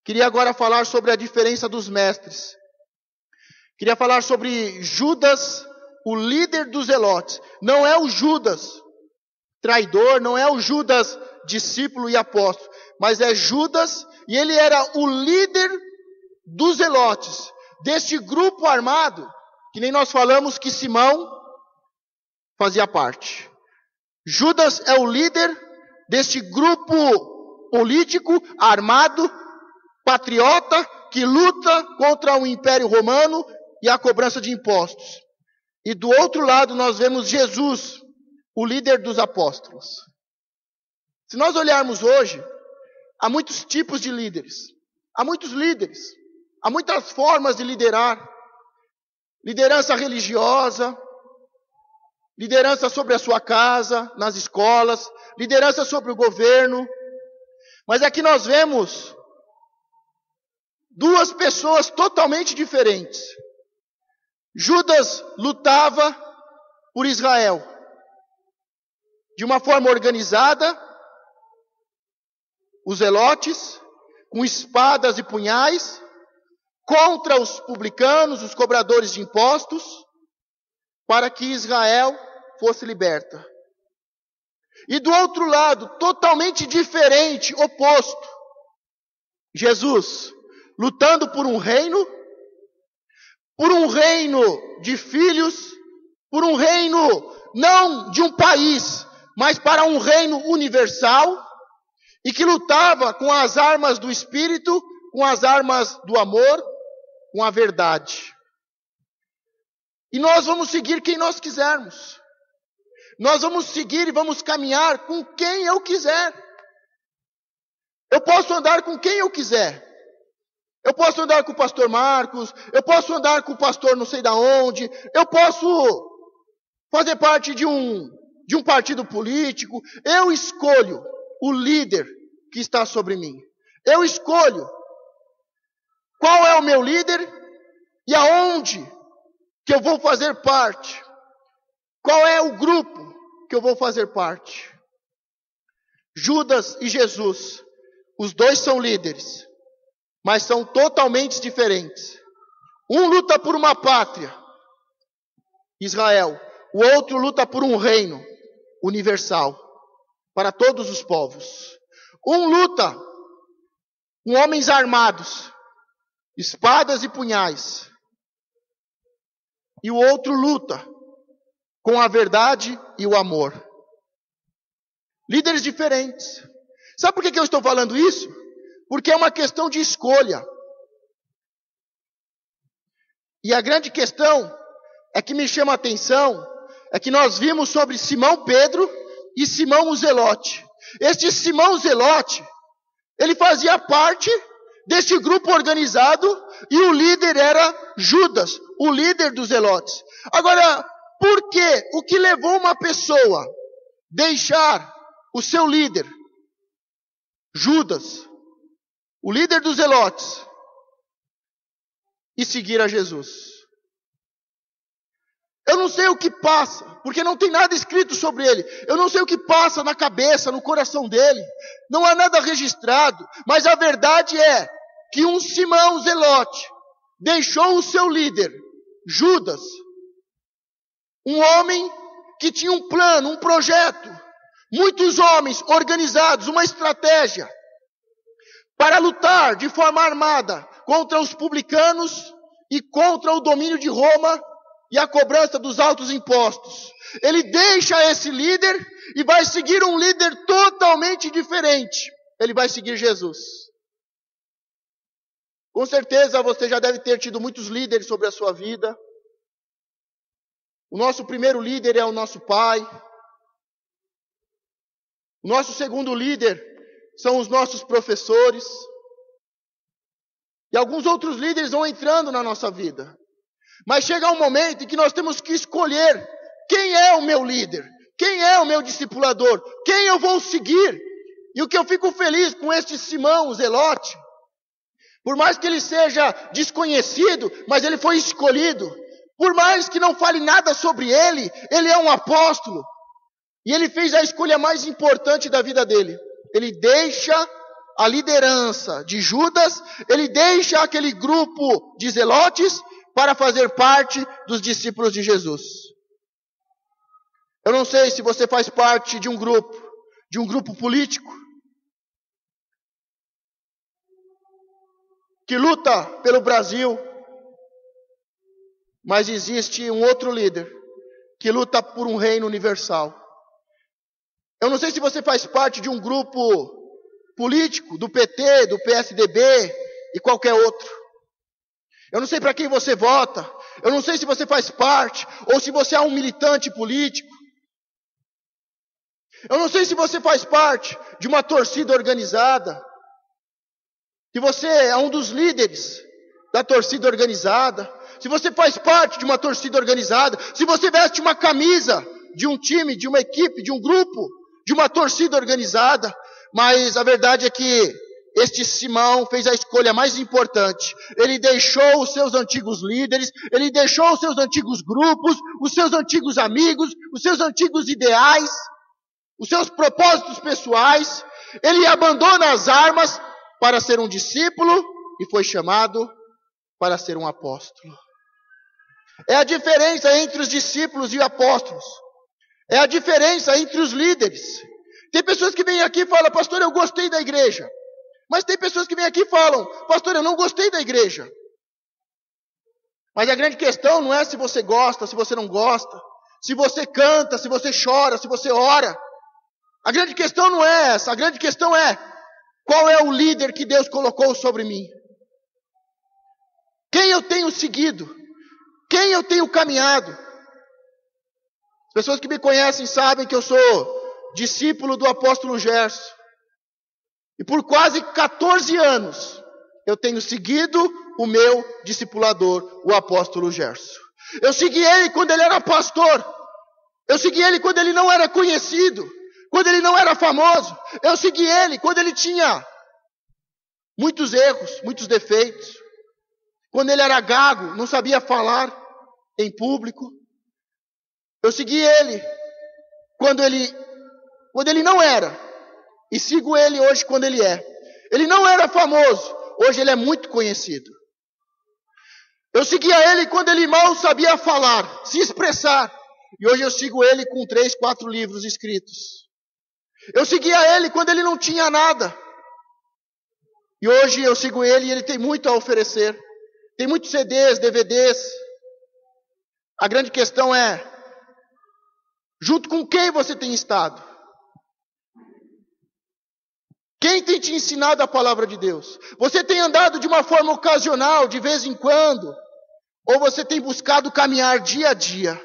Queria agora falar sobre a diferença dos mestres. Queria falar sobre Judas, o líder dos zelotes. Não é o Judas traidor, não é o Judas discípulo e apóstolo, mas é Judas, e ele era o líder dos zelotes, deste grupo armado, que nem nós falamos que Simão fazia parte. Judas é o líder deste grupo político armado, patriota, que luta contra o Império Romano e a cobrança de impostos. E do outro lado nós vemos Jesus, o líder dos apóstolos. Se nós olharmos hoje, há muitos tipos de líderes. Há muitos líderes. Há muitas formas de liderar. Liderança religiosa, liderança sobre a sua casa, nas escolas, liderança sobre o governo. Mas aqui nós vemos duas pessoas totalmente diferentes. Judas lutava por Israel de uma forma organizada, os zelotes, com espadas e punhais, contra os publicanos, os cobradores de impostos, para que Israel fosse liberta. E do outro lado, totalmente diferente, oposto, Jesus, lutando por um reino de filhos, por um reino não de um país, mas para um reino universal, e que lutava com as armas do Espírito, com as armas do amor, com a verdade. E nós vamos seguir quem nós quisermos. Nós vamos seguir e vamos caminhar com quem eu quiser. Eu posso andar com quem eu quiser. Eu posso andar com o pastor Marcos, eu posso andar com o pastor não sei da onde, eu posso fazer parte de um partido político. Eu escolho o líder que está sobre mim. Eu escolho qual é o meu líder e aonde que eu vou fazer parte. Qual é o grupo que eu vou fazer parte. Judas e Jesus, os dois são líderes, mas são totalmente diferentes. Um luta por uma pátria, Israel. O outro luta por um reino universal, para todos os povos. Um luta com homens armados, espadas e punhais. E o outro luta com a verdade e o amor. Líderes diferentes. Sabe por que eu estou falando isso? Porque é uma questão de escolha. E a grande questão é que me chama a atenção, é que nós vimos sobre Simão Pedro e Simão o Zelote. Este Simão Zelote, ele fazia parte deste grupo organizado e o líder era Judas, o líder dos Zelotes. Agora, por quê? O que levou uma pessoa deixar o seu líder, Judas, o líder dos Zelotes, e seguir a Jesus? Eu não sei o que passa, porque não tem nada escrito sobre ele. Eu não sei o que passa na cabeça, no coração dele. Não há nada registrado. Mas a verdade é que um Simão Zelote deixou o seu líder, Judas, um homem que tinha um plano, um projeto, muitos homens organizados, uma estratégia, para lutar de forma armada contra os publicanos e contra o domínio de Roma e a cobrança dos altos impostos. Ele deixa esse líder e vai seguir um líder totalmente diferente. Ele vai seguir Jesus. Com certeza você já deve ter tido muitos líderes sobre a sua vida. O nosso primeiro líder é o nosso pai. O nosso segundo líder são os nossos professores. E alguns outros líderes vão entrando na nossa vida. Mas chega um momento em que nós temos que escolher quem é o meu líder, quem é o meu discipulador, quem eu vou seguir. E o que eu fico feliz com este Simão, o Zelote, por mais que ele seja desconhecido, mas ele foi escolhido. Por mais que não fale nada sobre ele, ele é um apóstolo. E ele fez a escolha mais importante da vida dele. Ele deixa a liderança de Judas, ele deixa aquele grupo de zelotes para fazer parte dos discípulos de Jesus. Eu não sei se você faz parte de um grupo político, que luta pelo Brasil, mas existe um outro líder que luta por um reino universal. Eu não sei se você faz parte de um grupo político, do PT, do PSDB e qualquer outro. Eu não sei para quem você vota. Eu não sei se você faz parte ou se você é um militante político. Eu não sei se você faz parte de uma torcida organizada, se você é um dos líderes da torcida organizada, se você faz parte de uma torcida organizada, se você veste uma camisa de um time, de uma equipe, de um grupo, de uma torcida organizada, mas a verdade é que este Simão fez a escolha mais importante. Ele deixou os seus antigos líderes, ele deixou os seus antigos grupos, os seus antigos amigos, os seus antigos ideais, os seus propósitos pessoais. Ele abandona as armas para ser um discípulo e foi chamado para ser um apóstolo. É a diferença entre os discípulos e apóstolos. É a diferença entre os líderes. Tem pessoas que vêm aqui e falam: pastor, eu gostei da igreja. Mas tem pessoas que vêm aqui e falam: pastor, eu não gostei da igreja. Mas a grande questão não é se você gosta, se você não gosta, se você canta, se você chora, se você ora. A grande questão não é essa. A grande questão é: qual é o líder que Deus colocou sobre mim? Quem eu tenho seguido? Quem eu tenho caminhado? As pessoas que me conhecem sabem que eu sou discípulo do apóstolo Gerson. E por quase 14 anos eu tenho seguido o meu discipulador, o apóstolo Gerson. Eu segui ele quando ele era pastor. Eu segui ele quando ele não era conhecido, quando ele não era famoso. Eu segui ele quando ele tinha muitos erros, muitos defeitos. Quando ele era gago, não sabia falar em público. Eu segui ele quando ele não era. E sigo ele hoje quando ele é. Ele não era famoso, hoje ele é muito conhecido. Eu seguia ele quando ele mal sabia falar, se expressar. E hoje eu sigo ele com 3, 4 livros escritos. Eu seguia ele quando ele não tinha nada. E hoje eu sigo ele e ele tem muito a oferecer. Tem muitos CDs, DVDs. A grande questão é: junto com quem você tem estado? Quem tem te ensinado a palavra de Deus? Você tem andado de uma forma ocasional, de vez em quando? Ou você tem buscado caminhar dia a dia?